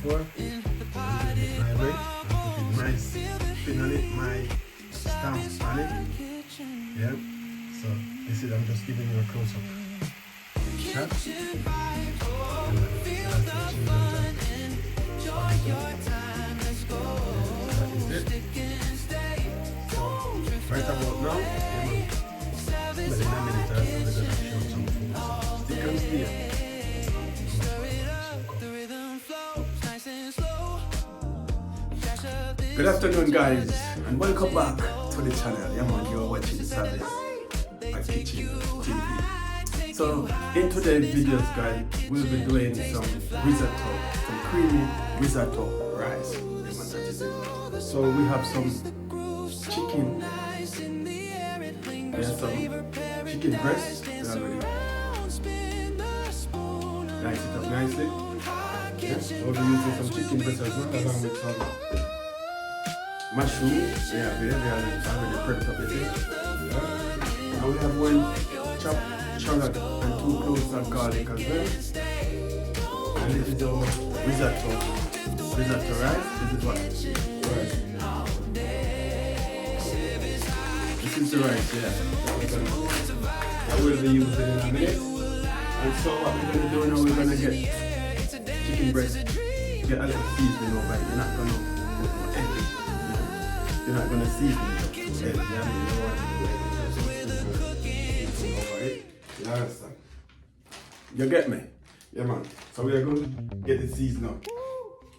before. I'm doing it my way. I'm putting my spin on it, my stamp on it. Yeah. So this is, I'm just giving you a close up shot. That is it. So right about now, but in a minute I'm going to show some food. So stick and stay. Good afternoon, guys, and welcome back to the channel. Yeah, man, you're watching Service at Kitchen TV. So, in today's videos, guys, we'll be doing some risotto, some creamy risotto rice. Yeah, man, that is it. So, we have some chicken. We have some chicken breast. We already dice it up nicely. Yeah, so we'll be using some chicken breast as well, along with some mushroom, yeah, we already prepped up the thing. Yeah. And we have one chopped shallot and 2 cloves of garlic as well. And this is our risotto rice. This is what? Rice. This is the rice, yeah. That we'll be using in a minute. And so what we're going to do now, we're going to get chicken breast, get a little seasoning over it. You're not going to put everything. You're not gonna see it. You understand? You get me? Yeah, man. So we are going to get the seasoning up.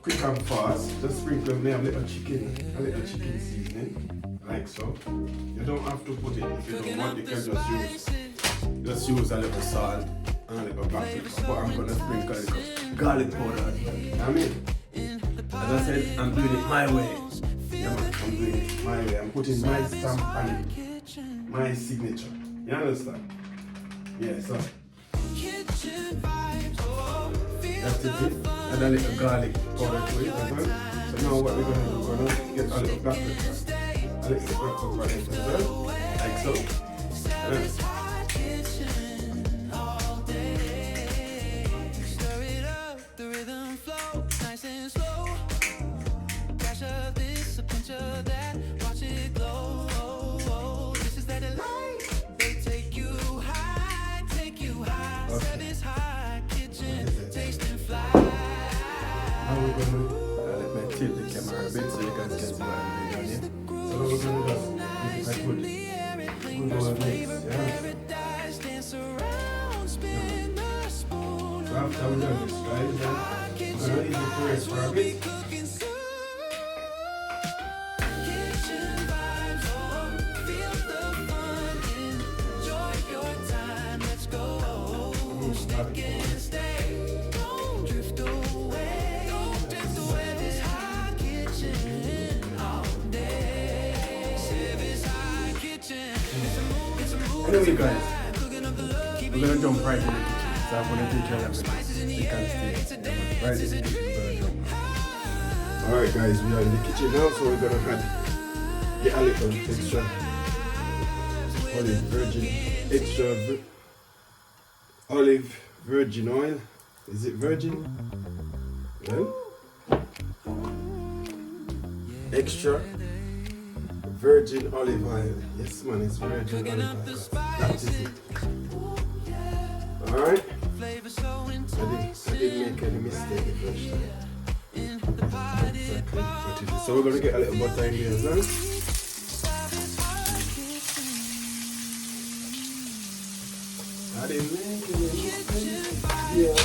Quick and fast. Just sprinkle me a little chicken seasoning, like so. You don't have to put it if you don't want. You can just use a little salt and a little black pepper. But I'm gonna sprinkle a little garlic powder as well. You know what I mean? As I said, I'm doing it my way. Yeah, man, I'm doing it my way. I'm putting my stamp on it, my signature. You understand? Yeah, so that's it. Add a little garlic powder to it as well. So now what we're going to do, we're going to get a little black pepper. A little black pepper as well, like so. Let me tilt the camera a bit so you guys can see what I'm doing here. So now we're going to just give it a good old mix, yeah? So after we're done this, guys, we're going to leave it to rest for a bit. Anyway, guys, we're gonna jump right in the kitchen. So I'm gonna teach you everything. You can stay right in the kitchen. We're gonna jump. Alright, guys, we are in the kitchen now, so we're gonna add the little extra olive virgin oil. Is it virgin? Well, extra virgin olive oil. Yes, man, it's virgin olive oil. That is it. Alright? I didn't make any mistake the first time. Exactly what it is. So we're going to get a little butter in there as well. I didn't make any mistake. Yeah.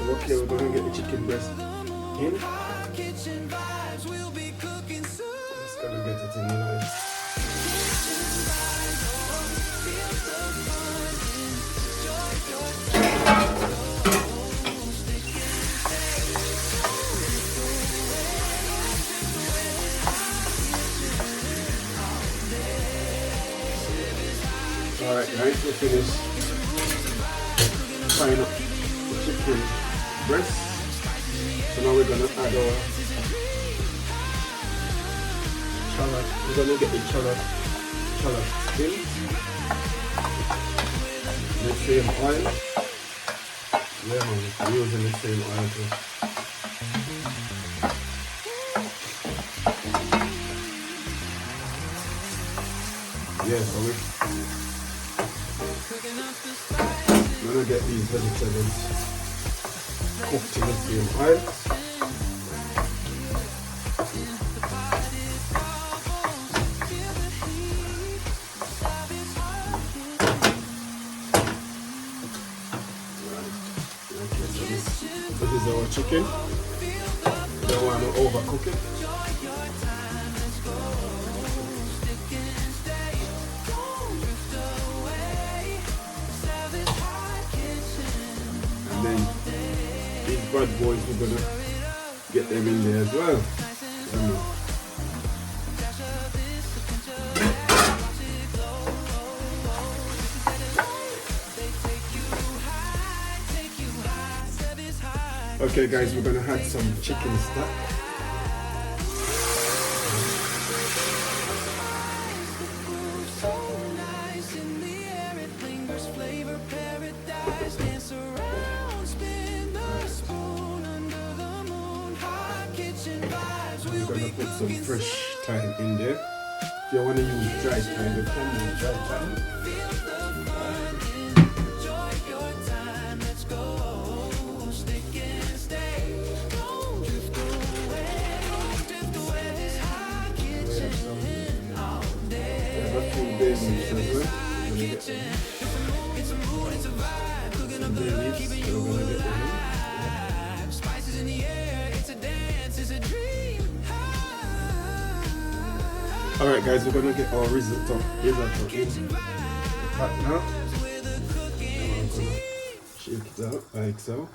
Okay, we're going to get the chicken breast in. thing, you know. Alright guys, we finished frying up the chicken breast. So now we're gonna add our shallot. We're gonna get the shallot skin. The same oil. Yeah man, we're using the same oil too. Yeah, so we're gonna get these vegetables cooked in the same oil. Okay, so this is our chicken. Don't want to overcook it. Then these bad boys, we're gonna get them in there as well. Okay guys, we're gonna add some chicken stock. We're gonna put some fresh thyme in there. If you want to use dry thyme, you can use dry thyme. Alright guys, we're gonna get our risotto in the pot now. And I'm gonna shake it out like so.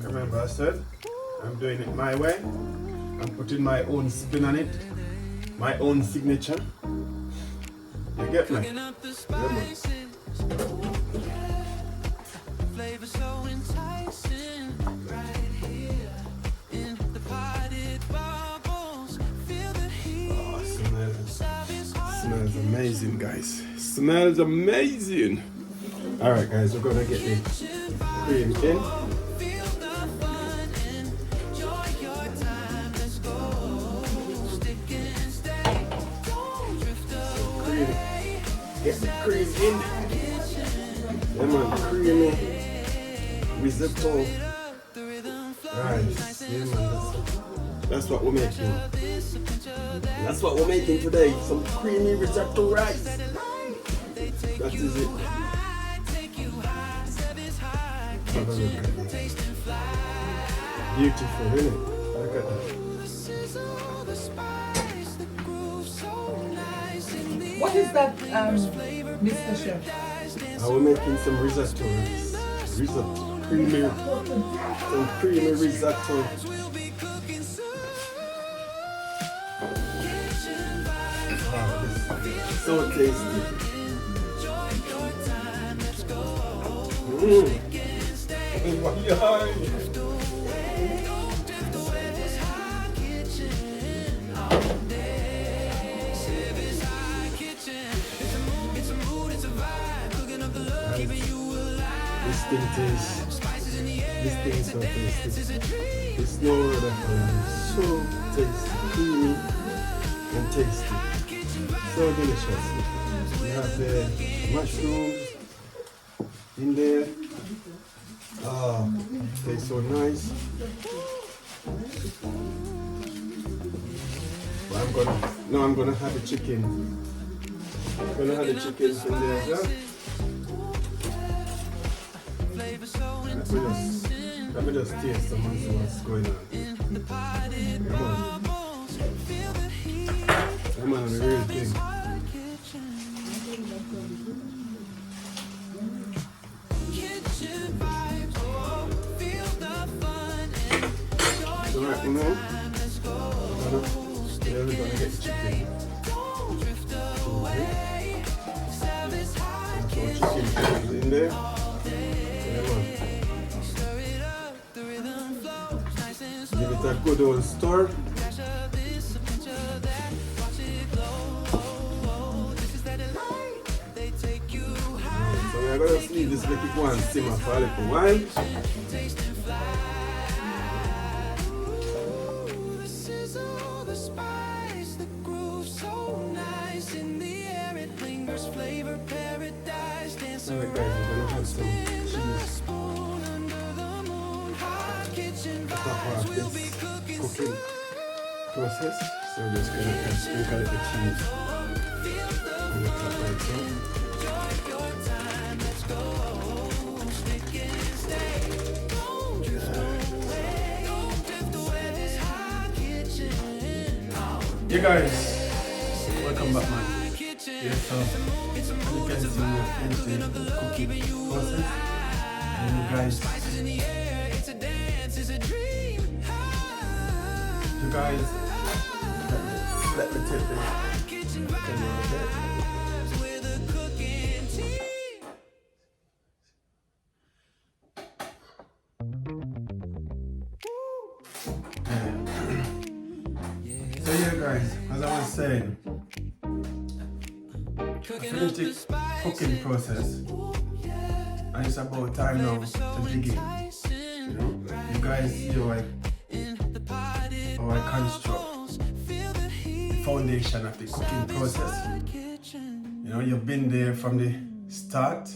Remember I said, I'm doing it my way. I'm putting my own spin on it. My own signature. You get me? Yeah, man. Smells amazing, guys. Smells amazing. Alright guys, we're gonna get the cream in. Get the cream in. Yeah man, creamy risotto rice. Yeah man, that's what we're making. That's what we're making today. Some creamy risotto rice. That is it. Have a look at it. Beautiful, isn't it? Look at that. What is that, Mr. Chef? We're making some risotto rice. Risotto. Creamy. Some creamy risotto. Wow, this is so tasty. This thing is so tasty. It's no other color. So tasty, creamy and tasty. So delicious. We have the mushrooms in there. Tastes so nice. But I'm gonna have the chicken. I'm gonna have the chicken in there as well. Let me just taste some and see what's going on. Come on. That man on the real thing. So right, you know, we're gonna get the chicken. So chicken is in there. Yeah, man. Give it a good old stir. So we're gonna just leave this make it go and simmer for a little while. Alright guys, we're gonna have some cheese to top off this cooking process. So we're just gonna sprinkle the cheese on the top right there. Yeah guys, welcome back man. Yeah, so you can see we're finishing the cooking process. And you guys, let me take this camera a bit. So yeah guys, as I was saying, I finished the cooking process and it's about time now to dig in. You know, you guys see how I construct the foundation of the cooking process. You know, you've been there from the start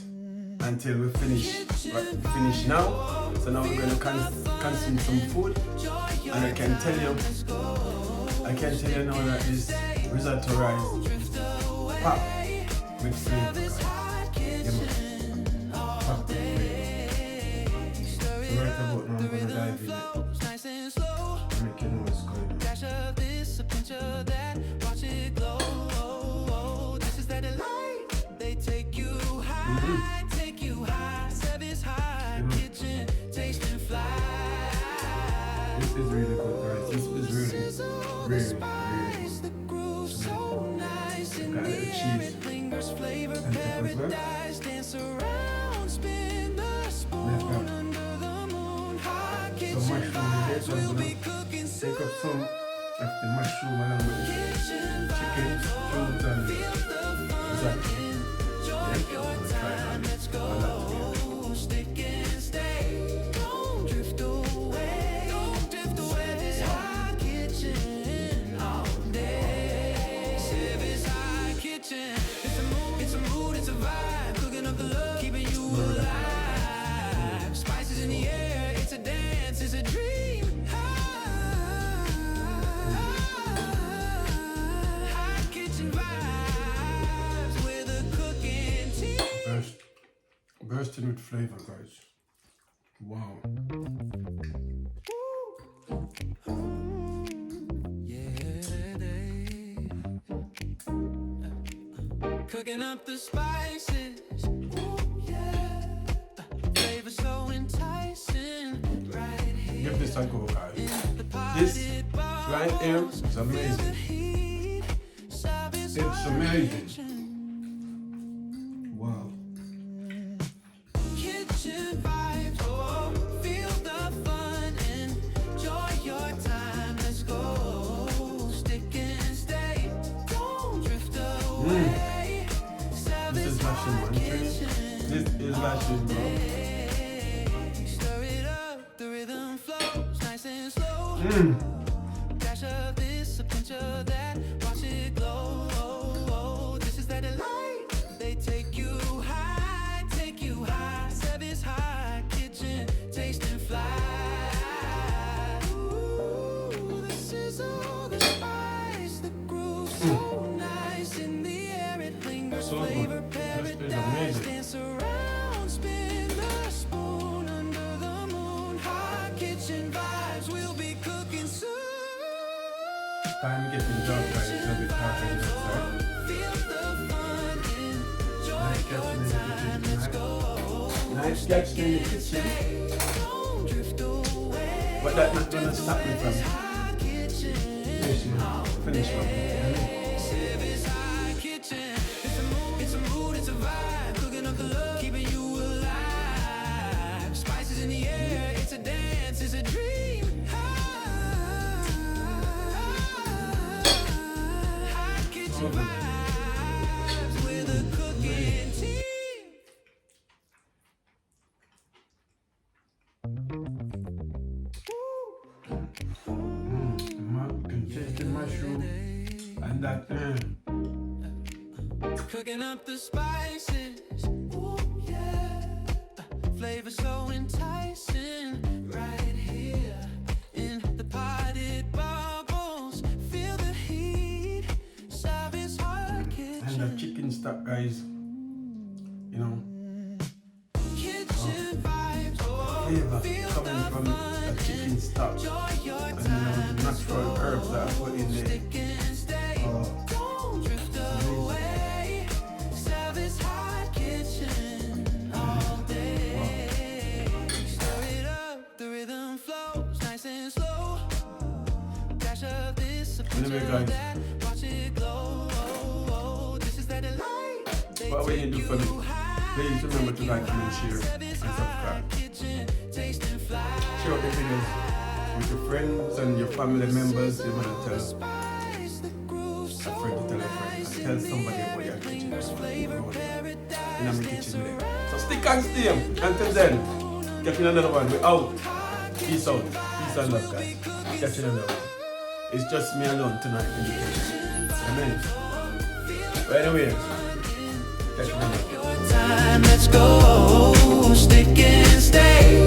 until we finish now. So now we're going to consume some food, and I can tell you now that this risotto rice pop with flavor. Yeah, pop with flavor. So right about now I'm going to dive in it. Make you know what's going on. This is really good guys. This is really good. Got a little cheese and top as well. Some mushroom in there, so I'm gonna take up some of the mushroom along with the chicken, fruit and risotto. Yeah, I'm gonna try all that together. Bursting with flavor, guys. Wow. Cooking up the spices. Ooh, yeah. Flavor so enticing. Right here. Give this a go, guys. This right here is amazing. It's amazing. Wow. Kitchen vibes, oh, feel the fun, enjoy your time. Let's go, stick and stay, don't drift away. This is mashing one thing. This is mashing, bro. Stir it up, the rhythm flows nice and slow. Dash of this, a pinch of that, watch it glow. This is that delight. They take you high, service high, kitchen, taste and fly. Ooh, this is all the spice, the groove so nice in the air, it lingers, So flavor good. This is paradise, amazing. dance around, spin the spoon under the moon, hot kitchen vibes, we'll be cooking soon. time getting dark, guys. It's a bit darker inside. Nice catch in the kitchen. But that's not gonna stop me from finish what It's a mood, it's a vibe, cooking up the love, keeping you alive. Spices in the air, it's a dance, it's a dream. Hot kitchen vibes with a cooking team. Tasting mushroom and that Cooking up the spices, ooh yeah. Flavor so enticing, right here in the potted bubbles. Feel the heat, service hot kitchen. and the chicken stock, guys. You know, Kitchen vibes, flavor feel coming from the chicken stock, and your you know the natural herbs that I put in there. stick and stay. Don't drift away. Service hot kitchen all day. Stir it up, the rhythm flows nice and slow. Dash of this, a pinch Anyway, of guys. that. Watch it glow. This is that delight. They What will you take do for me? Please remember to like, comment, share, and Service subscribe. hot kitchen, taste and fly. Share out the videos with your friends and your family members. You want to tell a Spice the groove so friend to tell a friend and tell somebody about your kitchen. In my kitchen there. So stick and stay. Until then, catch you in another one. We're out. Peace out. Peace and love, guys. Catch you in another one. It's just me alone tonight in the kitchen. Amen. But anyway, catch you in another one. Time, let's go. Stick and stay.